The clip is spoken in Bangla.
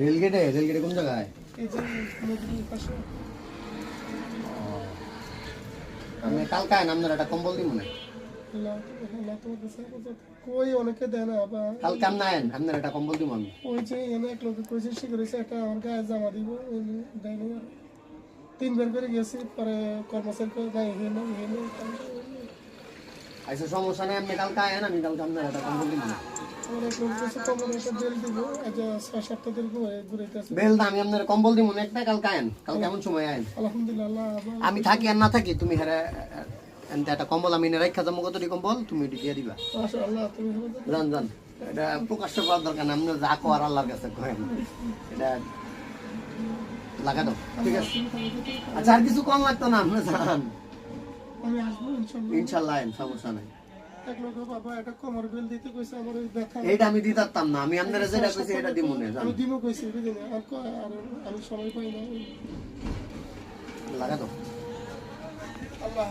রেলগেটে কোন জায়গায়? এই যে নদীর পাশে। আমি কালকে আইন আপনার একটা কম্বল দিব না। কই অনেকে দেয় না আবার। কালকে আপনি আইন আপনার একটা কম্বল দিব আমি। ওই যে এনে এক লোকে কইছে সে করেছে একটা আমার গায়ে জামা দিব দেয়নি আর 3 বার করে গেছি পরে কর্মচারীকে গায়ে হেনে আচ্ছা সমস্যা নেই, আপনি কালকে আইন, আমি কালকে আপনার একটা কম্বল দিব না। আমার এক লোক কইছে কমরে একটা বেল দিব আজ 6-7 দিন ঘুরাইতেছে। বেল দা আমি আপনার কম্বল দিব না একটা, কালকে আইন, কালকে এমন সময় আইন। আলহামদুলিল্লাহ আমি থাকি আর না থাকি তুমি হেরে একটা কম্বল আমি রেখা যাবো, কতটি কম্বল তুমি দিয়ে দিবা। মাশাআল্লাহ তুমি জান এটা প্রকাশ্য করার দরকার না, আপনি যা কর আল্লাহর কাছে করেন, এটা লাগা দাও, ঠিক আছে? আচ্ছা আর কিছু কম লাগতো না, আপনি জান। আমি আসবো ইনশাআল্লাহ। ইনশাল্লাহ সমস্যা নাই। এক লোক বাবা একটা কমর বেল দিতে কইছে আমার ওই ব্যথা। এইটা আমি দিতাম না, আমি আপনারা যেটা কইছি এটা দিব না, জান। আমি দিমু কইছি বুঝিনি আর আমি সময় পাই না। লাগা দাও। আল্লাহ